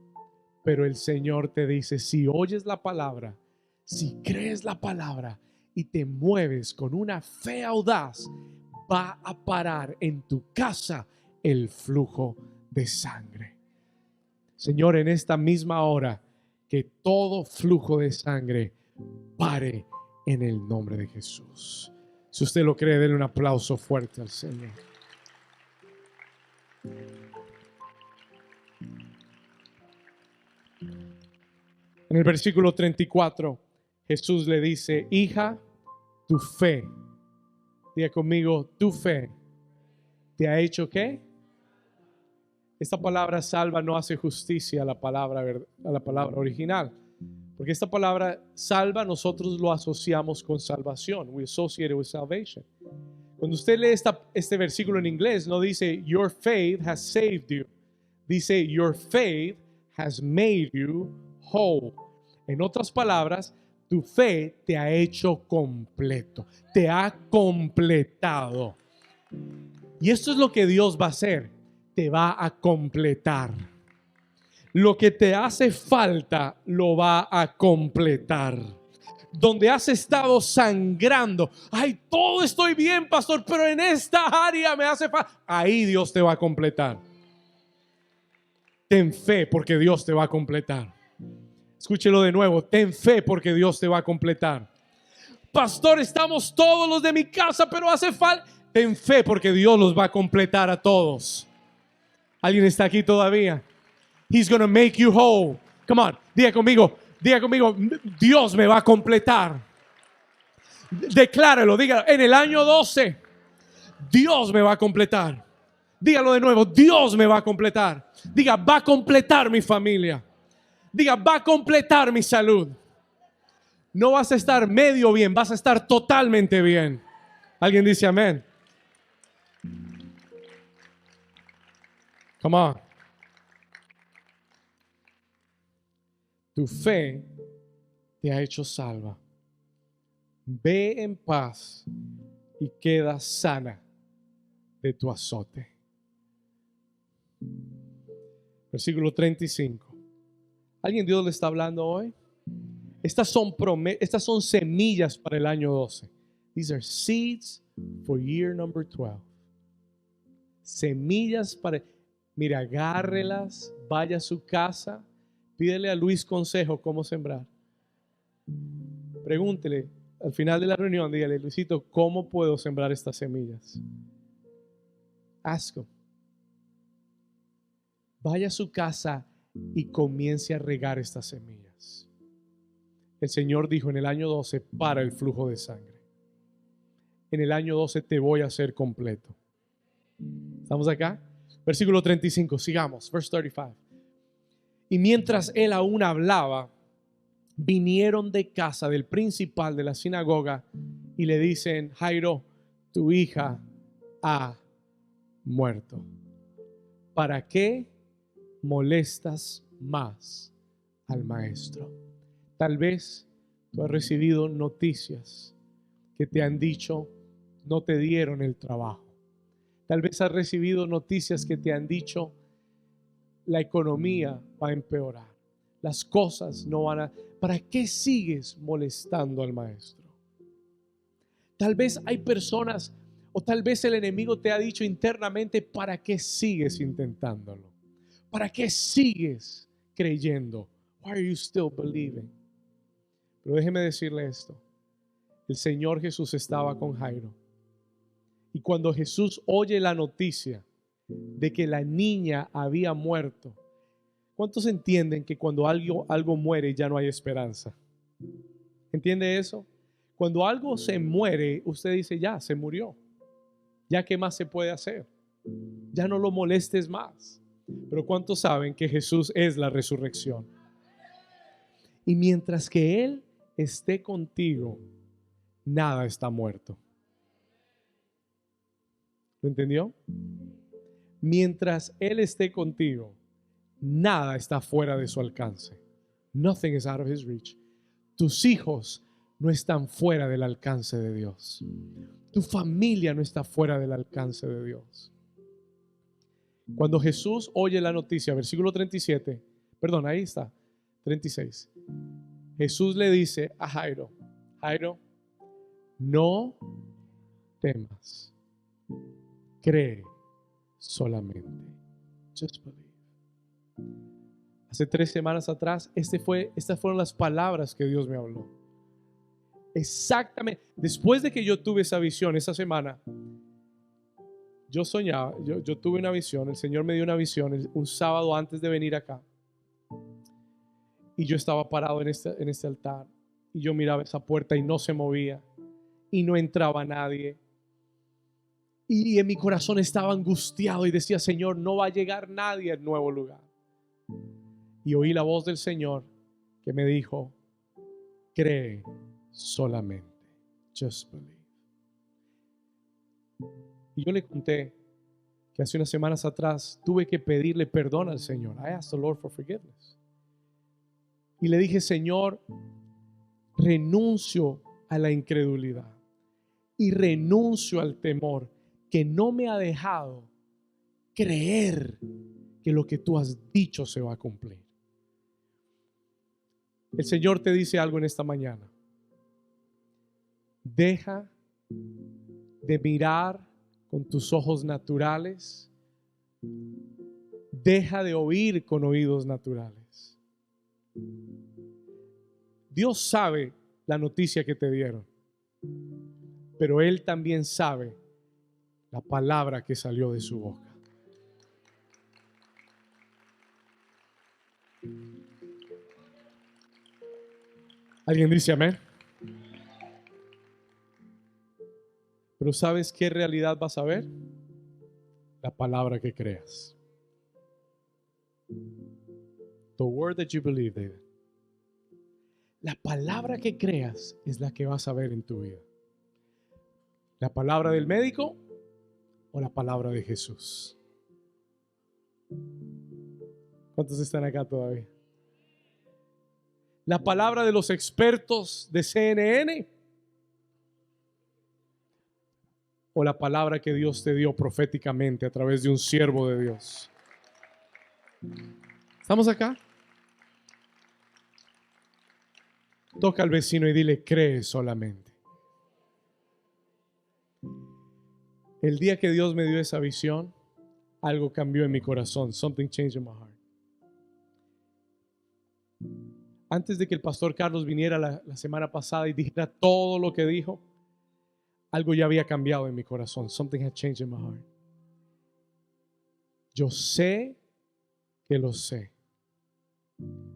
Pero el Señor te dice, si oyes la palabra, si crees la palabra y te mueves con una fe audaz, va a parar en tu casa el flujo de sangre. Señor, en esta misma hora, que todo flujo de sangre pare en el nombre de Jesús. Si usted lo cree, denle un aplauso fuerte al Señor. En el versículo 34, Jesús le dice, hija, tu fe, diga conmigo, tu fe, ¿te ha hecho qué? Esta palabra salva no hace justicia a la palabra original. Porque esta palabra salva nosotros lo asociamos con salvación. We associate it with salvation. Cuando usted lee este versículo en inglés, no dice your faith has saved you. Dice your faith has made you whole. En otras palabras, tu fe te ha hecho completo. Te ha completado. Y esto es lo que Dios va a hacer. Te va a completar. Lo que te hace falta lo va a completar. Donde has estado sangrando, ay, todo estoy bien, pastor, pero en esta área me hace falta. Ahí Dios te va a completar. Ten fe porque Dios te va a completar. Escúchelo de nuevo, ten fe porque Dios te va a completar. Pastor, estamos todos los de mi casa, pero hace falta. Ten fe porque Dios los va a completar a todos. ¿Alguien está aquí todavía? He's going to make you whole. Come on, diga conmigo, Dios me va a completar. Decláralo, dígalo, en el año 12, Dios me va a completar. Dígalo de nuevo, Dios me va a completar. Diga, va a completar mi familia. Diga, va a completar mi salud. No vas a estar medio bien, vas a estar totalmente bien. ¿Alguien dice amén? Come on. Tu fe te ha hecho salva. Ve en paz y queda sana de tu azote. Versículo 35. ¿Alguien Dios le está hablando hoy? Estas son semillas para el año 12. These are seeds for year number 12. Semillas para... Mira, agárrelas, vaya a su casa, pídele a Luis consejo cómo sembrar. Pregúntele al final de la reunión, dígale, Luisito, ¿cómo puedo sembrar estas semillas? Ask him. Vaya a su casa y comience a regar estas semillas. El Señor dijo en el año 12, para el flujo de sangre. En el año 12 te voy a hacer completo. ¿Estamos acá? Versículo 35, sigamos, verse 35. Y mientras él aún hablaba, vinieron de casa del principal de la sinagoga y le dicen, Jairo, tu hija ha muerto. ¿Para qué molestas más al maestro? Tal vez tú has recibido noticias que te han dicho, no te dieron el trabajo. Tal vez has recibido noticias que te han dicho, la economía va a empeorar. Las cosas no van a... ¿Para qué sigues molestando al maestro? Tal vez hay personas, o tal vez el enemigo te ha dicho internamente, ¿para qué sigues intentándolo? ¿Para qué sigues creyendo? Why are you still believing? Pero déjeme decirle esto. El Señor Jesús estaba con Jairo. Y cuando Jesús oye la noticia de que la niña había muerto, ¿cuántos entienden que cuando algo muere ya no hay esperanza? ¿Entiende eso? Cuando algo se muere, usted dice, ya, se murió. ¿Ya qué más se puede hacer? Ya no lo molestes más. Pero ¿cuántos saben que Jesús es la resurrección? Y mientras que Él esté contigo, nada está muerto. ¿Lo entendió? Mientras Él esté contigo, nada está fuera de su alcance. Nothing is out of his reach. Tus hijos no están fuera del alcance de Dios. Tu familia no está fuera del alcance de Dios. Cuando Jesús oye la noticia, versículo 37, perdón, ahí está, 36. Jesús le dice a Jairo, Jairo, no temas, cree solamente. Just believe. Hace 3 semanas atrás, estas fueron las palabras que Dios me habló. Exactamente, después de que yo tuve esa visión esa semana, yo soñaba, yo tuve una visión, el Señor me dio una visión un sábado antes de venir acá. Y yo estaba parado en este altar y yo miraba esa puerta y no se movía y no entraba nadie. Y en mi corazón estaba angustiado y decía, Señor, no va a llegar nadie al nuevo lugar. Y oí la voz del Señor que me dijo, cree solamente. Just believe. Y yo le conté que hace unas semanas atrás tuve que pedirle perdón al Señor. I asked the Lord for forgiveness. Y le dije, Señor, renuncio a la incredulidad y renuncio al temor que no me ha dejado creer que lo que tú has dicho se va a cumplir. El Señor te dice algo en esta mañana. Deja de mirar con tus ojos naturales. Deja de oír con oídos naturales. Dios sabe la noticia que te dieron, pero Él también sabe la palabra que salió de su boca. ¿Alguien dice amén? Pero ¿sabes qué realidad vas a ver? La palabra que creas. The word that you believe, David. La palabra que creas es la que vas a ver en tu vida. ¿La palabra del médico o la palabra de Jesús? ¿Cuántos están acá todavía? ¿La palabra de los expertos de CNN o la palabra que Dios te dio proféticamente a través de un siervo de Dios? ¿Estamos acá? Toca al vecino y dile, cree solamente. El día que Dios me dio esa visión, algo cambió en mi corazón. Something changed in my heart. Antes de que el pastor Carlos viniera la semana pasada y dijera todo lo que dijo, algo ya había cambiado en mi corazón. Something had changed in my heart. Yo sé que lo sé,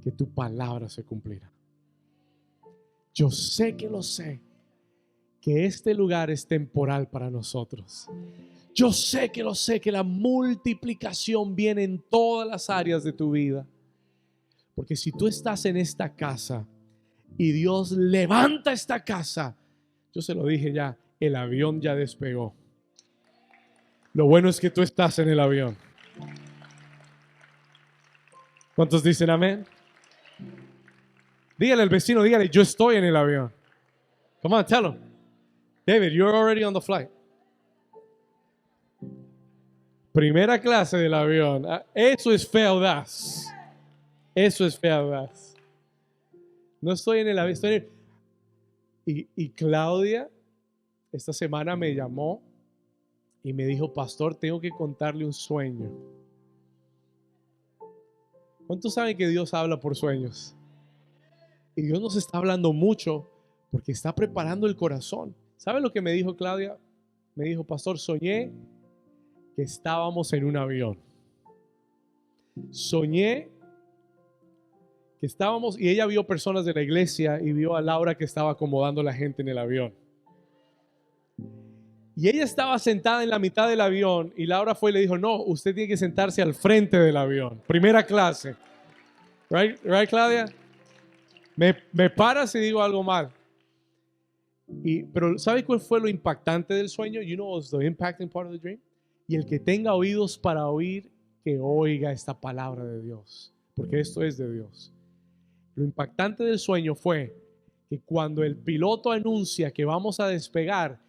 que tu palabra se cumplirá. Yo sé que lo sé, que este lugar es temporal para nosotros. Yo sé que lo sé, que la multiplicación viene en todas las áreas de tu vida. Porque si tú estás en esta casa y Dios levanta esta casa, yo se lo dije ya, el avión ya despegó. Lo bueno es que tú estás en el avión. ¿Cuántos dicen amén? Dígale al vecino, dígale, yo estoy en el avión. Come on, tell him. David, you're already on the flight. Primera clase del avión. Eso es fealdad. Eso es fealdad. No estoy en el avión, estoy en el... Y Claudia esta semana me llamó y me dijo, pastor, tengo que contarle un sueño. ¿Cuántos saben que Dios habla por sueños? Y Dios nos está hablando mucho porque está preparando el corazón. ¿Sabe lo que me dijo Claudia? Me dijo, pastor, soñé que estábamos en un avión. Soñé que estábamos, y ella vio personas de la iglesia y vio a Laura que estaba acomodando a la gente en el avión. Y ella estaba sentada en la mitad del avión y Laura fue y le dijo, no, usted tiene que sentarse al frente del avión, primera clase. Right, Claudia? Me paras si digo algo mal. Pero ¿sabe cuál fue lo impactante del sueño? You know what's the impacting part of the dream? Y el que tenga oídos para oír, que oiga esta palabra de Dios, porque esto es de Dios. Lo impactante del sueño fue que cuando el piloto anuncia que vamos a despegar,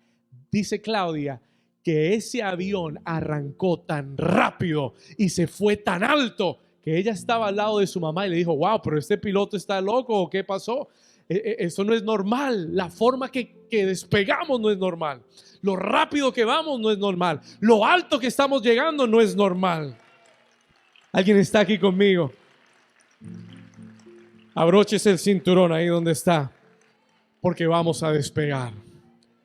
dice Claudia que ese avión arrancó tan rápido y se fue tan alto que ella estaba al lado de su mamá y le dijo, wow, pero este piloto está loco, ¿o qué pasó? Eso no es normal. La forma que despegamos no es normal. Lo rápido que vamos no es normal. Lo alto que estamos llegando no es normal. ¿Alguien está aquí conmigo? Abróchese el cinturón ahí donde está, porque vamos a despegar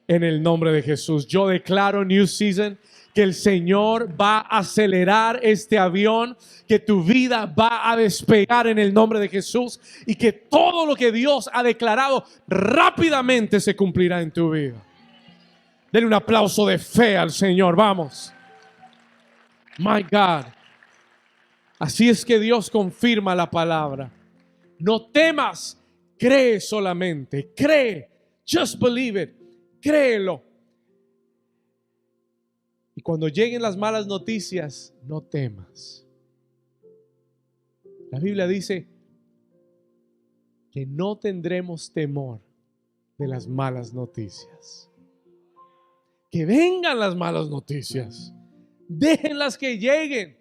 en el nombre de Jesús. Yo declaro New Season que el Señor va a acelerar este avión, que tu vida va a despegar en el nombre de Jesús y que todo lo que Dios ha declarado rápidamente se cumplirá en tu vida. Denle un aplauso de fe al Señor, vamos. My God. Así es que Dios confirma la palabra. No temas, cree solamente, cree, just believe it, créelo. Y cuando lleguen las malas noticias, no temas. La Biblia dice que no tendremos temor de las malas noticias. Que vengan las malas noticias, déjenlas que lleguen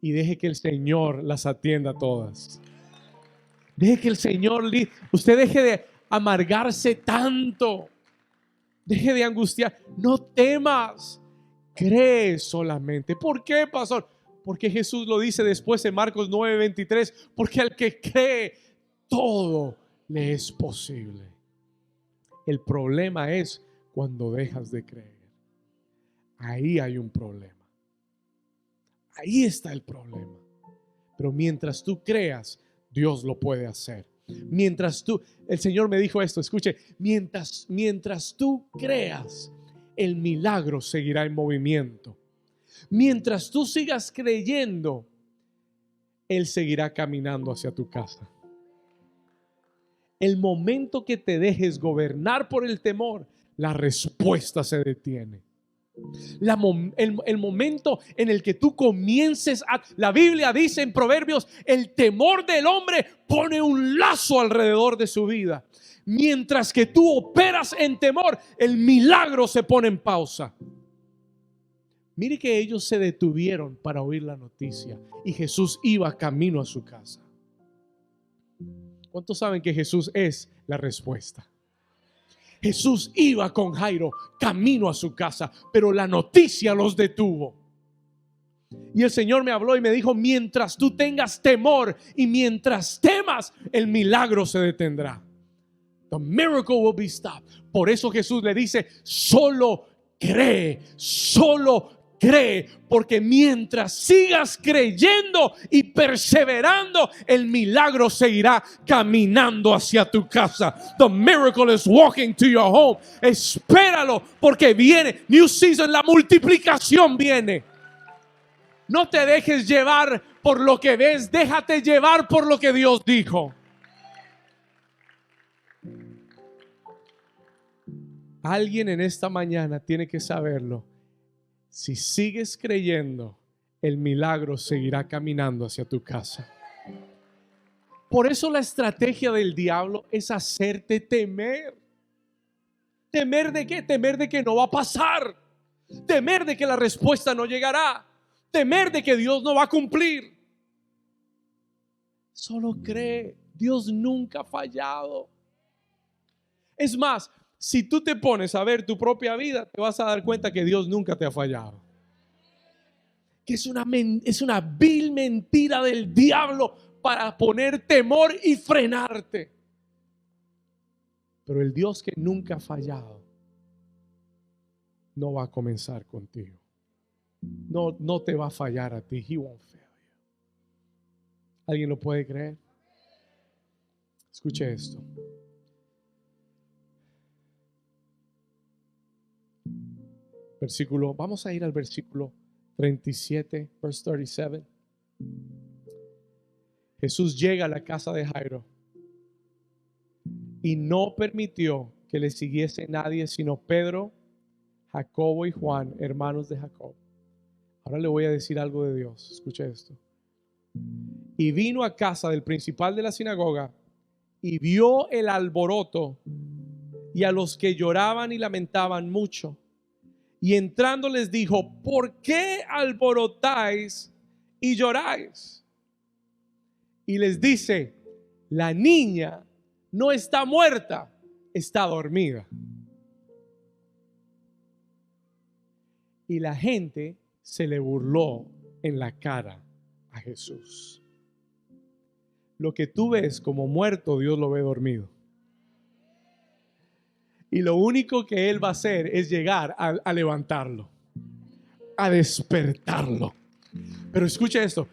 y deje que el Señor las atienda todas. Deje que el Señor, usted deje de amargarse tanto, deje de angustiar, no temas. Cree solamente. ¿Por qué, pastor? Porque Jesús lo dice después en Marcos 9:23. Porque al que cree, todo le es posible. El problema es cuando dejas de creer. Ahí hay un problema. Ahí está el problema. Pero mientras tú creas, Dios lo puede hacer. Mientras tú, el Señor me dijo esto, escuche, mientras tú creas, el milagro seguirá en movimiento. Mientras tú sigas creyendo, Él seguirá caminando hacia tu casa. El momento que te dejes gobernar por el temor, la respuesta se detiene. El momento en el que tú comiences la Biblia dice en Proverbios, el temor del hombre pone un lazo alrededor de su vida. Mientras que tú operas en temor, el milagro se pone en pausa. Mire que ellos se detuvieron para oír la noticia y Jesús iba camino a su casa. ¿Cuántos saben que Jesús es la respuesta? Jesús iba con Jairo camino a su casa, pero la noticia los detuvo. Y el Señor me habló y me dijo, mientras tú tengas temor y mientras temas, el milagro se detendrá. The miracle will be stopped. Por eso Jesús le dice, solo cree, porque mientras sigas creyendo y perseverando, el milagro seguirá caminando hacia tu casa. The miracle is walking to your home. Espéralo, porque viene New Season, la multiplicación viene. No te dejes llevar por lo que ves, déjate llevar por lo que Dios dijo. Alguien en esta mañana tiene que saberlo. Si sigues creyendo, el milagro seguirá caminando hacia tu casa. Por eso la estrategia del diablo es hacerte temer. ¿Temer de qué? Temer de que no va a pasar. Temer de que la respuesta no llegará. Temer de que Dios no va a cumplir. Solo cree. Dios nunca ha fallado. Es más, si tú te pones a ver tu propia vida, te vas a dar cuenta que Dios nunca te ha fallado. Que es una vil mentira del diablo para poner temor y frenarte. Pero el Dios que nunca ha fallado no va a comenzar contigo. No te va a fallar a ti. He won't fail you. ¿Alguien lo puede creer? Escuche esto. Vamos a ir al versículo 37, verse 37. Jesús llega a la casa de Jairo y no permitió que le siguiese nadie sino Pedro, Jacobo y Juan, hermanos de Jacob. Ahora le voy a decir algo de Dios. Escuche esto. Y vino a casa del principal de la sinagoga y vio el alboroto y a los que lloraban y lamentaban mucho. Y entrando les dijo: ¿por qué alborotáis y lloráis? Y les dice: la niña no está muerta, está dormida. Y la gente se le burló en la cara a Jesús. Lo que tú ves como muerto, Dios lo ve dormido. Y lo único que Él va a hacer es llegar a levantarlo, a despertarlo. Pero escuche esto.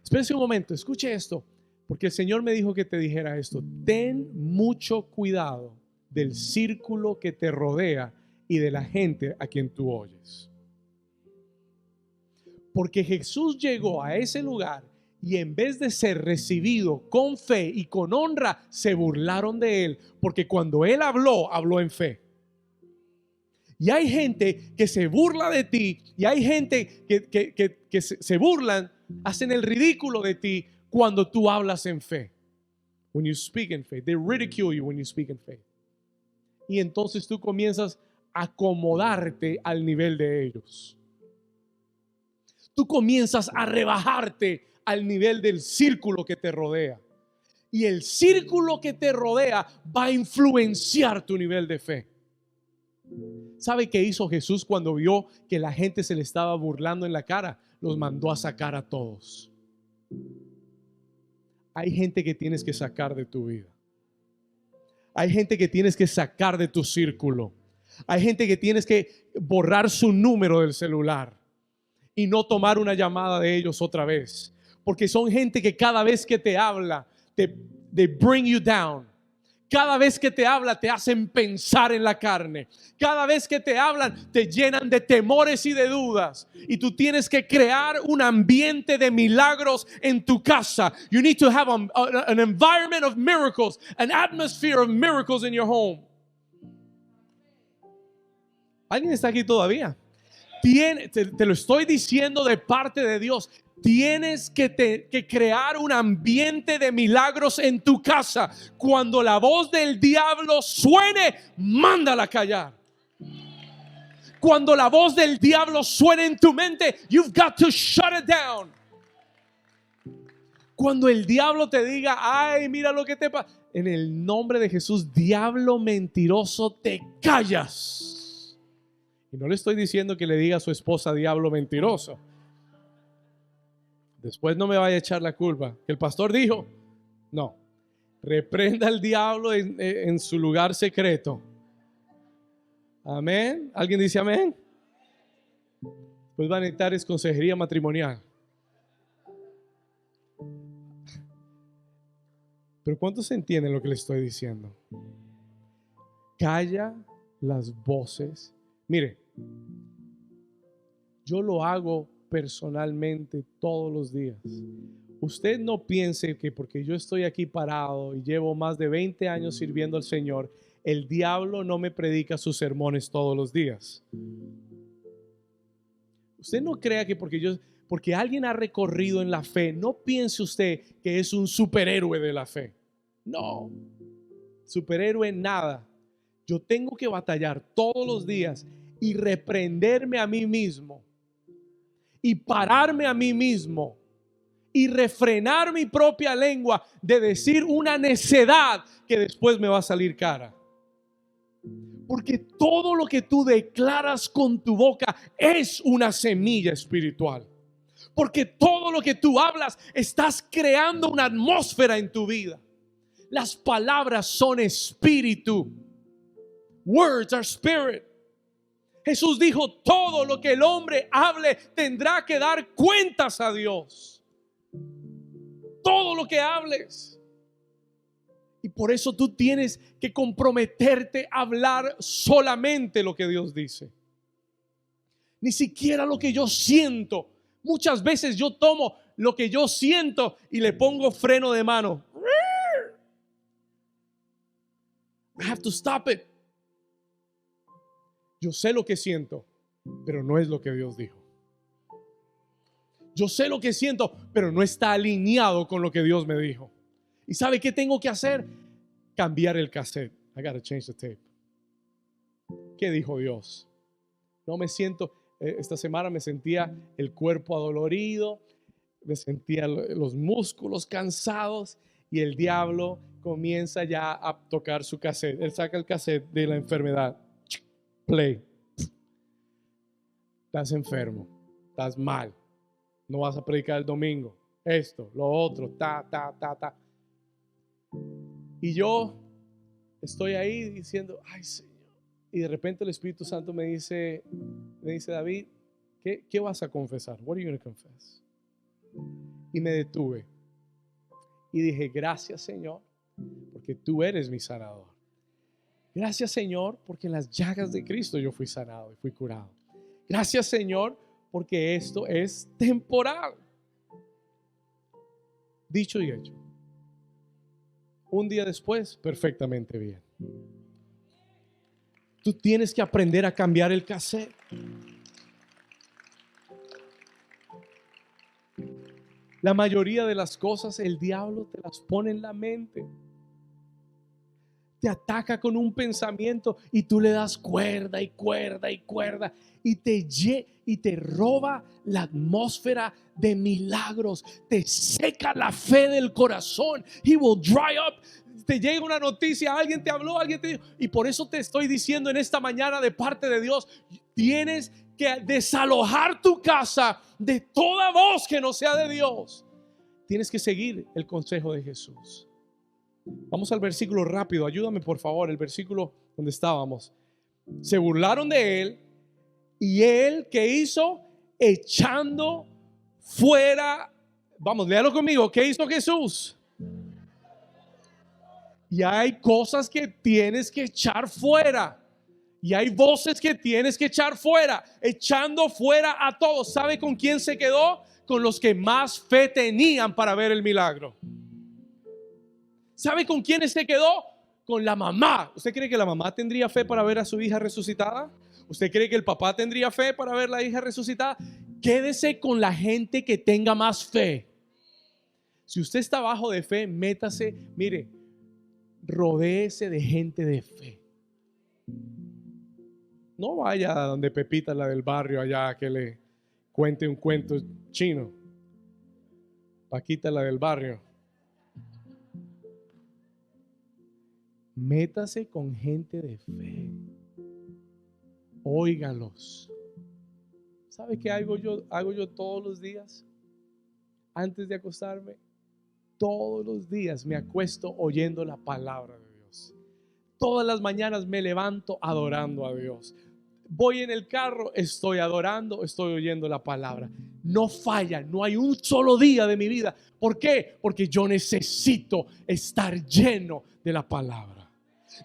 Espérese un momento, escuche esto. Porque el Señor me dijo que te dijera esto. Ten mucho cuidado del círculo que te rodea y de la gente a quien tú oyes. Porque Jesús llegó a ese lugar y en vez de ser recibido con fe y con honra, se burlaron de Él. Porque cuando Él habló, habló en fe. Y hay gente que se burla de ti. Y hay gente que se burlan, hacen el ridículo de ti cuando tú hablas en fe. When you speak in faith. They ridicule you when you speak in faith. Y entonces tú comienzas a acomodarte al nivel de ellos. Tú comienzas a rebajarte al nivel del círculo que te rodea. Y el círculo que te rodea va a influenciar tu nivel de fe. ¿Sabe qué hizo Jesús cuando vio que la gente se le estaba burlando en la cara? Los mandó a sacar a todos. Hay gente que tienes que sacar de tu vida. Hay gente que tienes que sacar de tu círculo. Hay gente que tienes que borrar su número del celular y no tomar una llamada de ellos otra vez. Porque son gente que cada vez que te habla, they bring you down. Cada vez que te habla te hacen pensar en la carne. Cada vez que te hablan te llenan de temores y de dudas. Y tú tienes que crear un ambiente de milagros en tu casa. You need to have an environment of miracles, an atmosphere of miracles in your home. ¿Alguien está aquí todavía? Te lo estoy diciendo de parte de Dios. Tienes que crear un ambiente de milagros en tu casa. Cuando la voz del diablo suene, mándala a callar. Cuando la voz del diablo suene en tu mente, you've got to shut it down. Cuando el diablo te diga: ay, mira lo que te pasa, en el nombre de Jesús, diablo mentiroso, te callas. Y no le estoy diciendo que le diga a su esposa diablo mentiroso. Después no me vaya a echar la culpa. Que el pastor dijo. No. Reprenda al diablo en su lugar secreto. Amén. ¿Alguien dice amén? Pues va a necesitar es consejería matrimonial. Pero ¿cuántos entienden lo que le estoy diciendo? Calla las voces. Mire, yo lo hago personalmente todos los días. Usted no piense que porque yo estoy aquí parado y llevo más de 20 años sirviendo al Señor, el diablo no me predica sus sermones todos los días. Usted no crea que porque alguien ha recorrido en la fe, no piense usted que es un superhéroe de la fe. No, superhéroe nada. Yo tengo que batallar todos los días y reprenderme a mí mismo y pararme a mí mismo y refrenar mi propia lengua de decir una necedad que después me va a salir cara. Porque todo lo que tú declaras con tu boca es una semilla espiritual. Porque todo lo que tú hablas, estás creando una atmósfera en tu vida. Las palabras son espíritu. Words are spirit. Jesús dijo, todo lo que el hombre hable tendrá que dar cuentas a Dios. Todo lo que hables. Y por eso tú tienes que comprometerte a hablar solamente lo que Dios dice. Ni siquiera lo que yo siento. Muchas veces yo tomo lo que yo siento y le pongo freno de mano. I have to stop it. Yo sé lo que siento, pero no es lo que Dios dijo. Yo sé lo que siento, pero no está alineado con lo que Dios me dijo. ¿Y sabe qué tengo que hacer? Cambiar el cassette. I gotta change the tape. ¿Qué dijo Dios? No me siento, esta semana me sentía el cuerpo adolorido, me sentía los músculos cansados y el diablo comienza ya a tocar su cassette. Él saca el cassette de la enfermedad. Play. Estás enfermo, estás mal, no vas a predicar el domingo. Esto, lo otro, ta. Y yo estoy ahí diciendo, ay Señor. Y de repente el Espíritu Santo me dice David, ¿qué vas a confesar? What are you going to confess? Y me detuve y dije, gracias Señor, porque tú eres mi sanador. Gracias Señor, porque en las llagas de Cristo yo fui sanado y fui curado. Gracias Señor, porque esto es temporal. Dicho y hecho. Un día después, perfectamente bien. Tú tienes que aprender a cambiar el cassette. La mayoría de las cosas el diablo te las pone en la mente. Te ataca con un pensamiento y tú le das cuerda y te roba la atmósfera de milagros, te seca la fe del corazón. He will dry up. Te llega una noticia, alguien te habló, alguien te dijo, y por eso te estoy diciendo en esta mañana de parte de Dios, tienes que desalojar tu casa de toda voz que no sea de Dios. Tienes que seguir el consejo de Jesús. Vamos al versículo rápido, ayúdame por favor, el versículo donde estábamos. Se burlaron de él y él, ¿qué hizo? Echando fuera, vamos, léalo conmigo, ¿qué hizo Jesús? Y hay cosas que tienes que echar fuera. Y hay voces que tienes que echar fuera. Echando fuera a todos. ¿Sabe con quién se quedó? Con los que más fe tenían para ver el milagro. ¿Sabe con quién se quedó? Con la mamá. ¿Usted cree que la mamá tendría fe para ver a su hija resucitada? ¿Usted cree que el papá tendría fe para ver a la hija resucitada? Quédese con la gente que tenga más fe. Si usted está bajo de fe, métase, mire, rodéese de gente de fe. No vaya a donde Pepita, la del barrio, allá que le cuente un cuento chino. Paquita, la del barrio. Métase con gente de fe. Óigalos. ¿Sabe qué hago yo todos los días? Antes de acostarme, todos los días me acuesto oyendo la palabra de Dios. Todas las mañanas me levanto adorando a Dios. Voy en el carro, estoy adorando, estoy oyendo la palabra. No falla, no hay un solo día de mi vida. ¿Por qué? Porque yo necesito estar lleno de la palabra.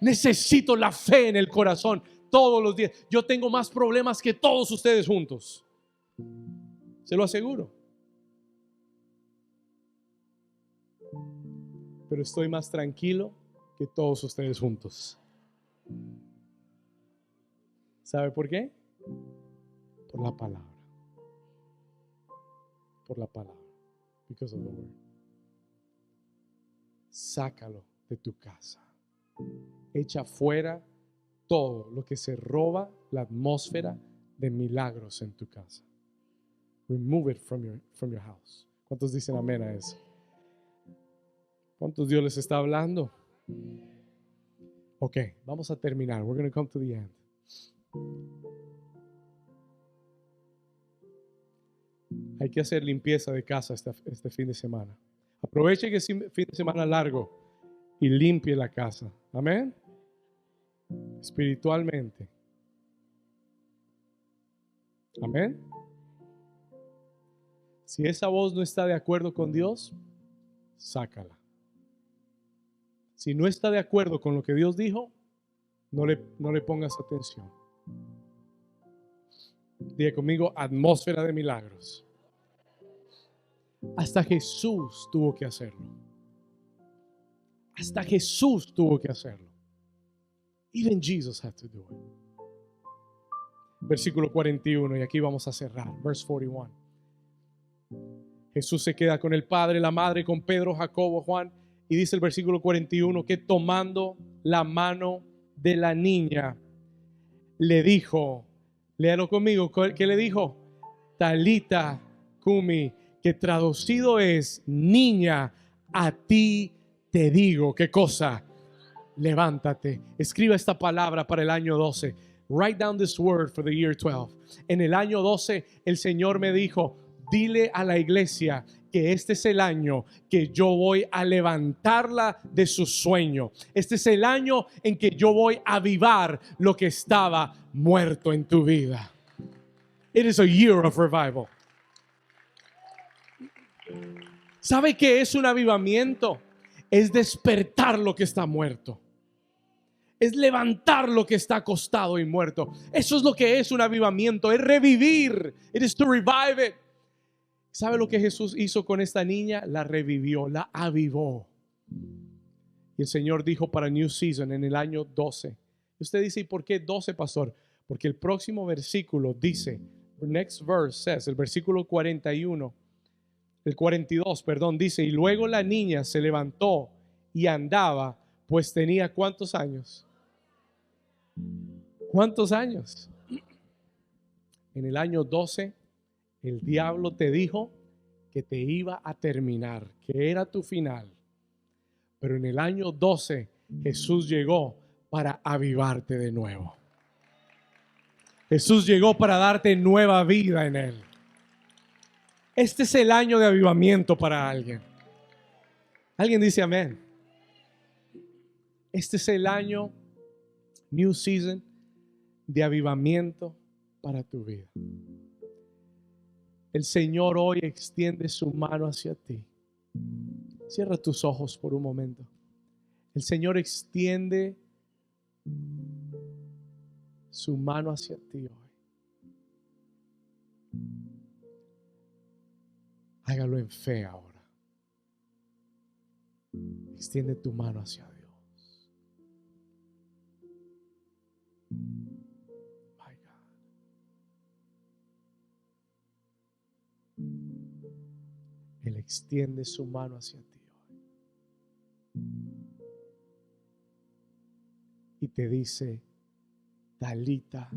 Necesito la fe en el corazón todos los días. Yo tengo más problemas que todos ustedes juntos. Se lo aseguro. Pero estoy más tranquilo que todos ustedes juntos. ¿Sabe por qué? Por la palabra. Por la palabra. Because of the word. Sácalo de tu casa. Echa fuera todo lo que se roba la atmósfera de milagros en tu casa. Remove it from your house. ¿Cuántos dicen amén a eso? ¿Cuántos Dios les está hablando? Ok, vamos a terminar. We're going to come to the end. Hay que hacer limpieza de casa este fin de semana. Aproveche que es fin de semana largo y limpie la casa. Amén. Espiritualmente. Amén. Si esa voz no está de acuerdo con Dios, sácala. Si no está de acuerdo con lo que Dios dijo, no le pongas atención. Diga conmigo, atmósfera de milagros. Hasta Jesús tuvo que hacerlo. Hasta Jesús tuvo que hacerlo. Even Jesus had to do it. Versículo 41, y aquí vamos a cerrar. Verse 41. Jesús se queda con el Padre, la Madre, con Pedro, Jacobo, Juan. Y dice el versículo 41 que tomando la mano de la niña, le dijo, léalo conmigo, ¿qué le dijo? Talita Kumi, que traducido es, niña, a ti te digo, ¿qué cosa? Levántate. Escriba esta palabra para el año 12. Write down this word for the year 12. En el año 12, el Señor me dijo, dile a la iglesia que este es el año que yo voy a levantarla de su sueño. Este es el año en que yo voy a avivar lo que estaba muerto en tu vida. It is a year of revival. ¿Sabe qué es un avivamiento? Es despertar lo que está muerto. Es levantar lo que está acostado y muerto. Eso es lo que es un avivamiento. Es revivir. It is to revive it. ¿Sabe lo que Jesús hizo con esta niña? La revivió, la avivó. Y el Señor dijo para New Season en el año 12. Y usted dice, ¿y por qué 12, pastor? Porque el próximo versículo dice, next verse says, el versículo 41, el 42, perdón, dice, y luego la niña se levantó y andaba, pues tenía ¿cuántos años? ¿Cuántos años? En el año 12, el diablo te dijo que te iba a terminar, que era tu final. Pero en el año 12, Jesús llegó para avivarte de nuevo. Jesús llegó para darte nueva vida en Él. Este es el año de avivamiento para alguien. Alguien dice amén. Este es el año, New Season, de avivamiento para tu vida. El Señor hoy extiende su mano hacia ti. Cierra tus ojos por un momento. El Señor extiende su mano hacia ti hoy. Hágalo en fe ahora. Extiende tu mano hacia Dios. My God. Él extiende su mano hacia ti hoy. Y te dice, Talita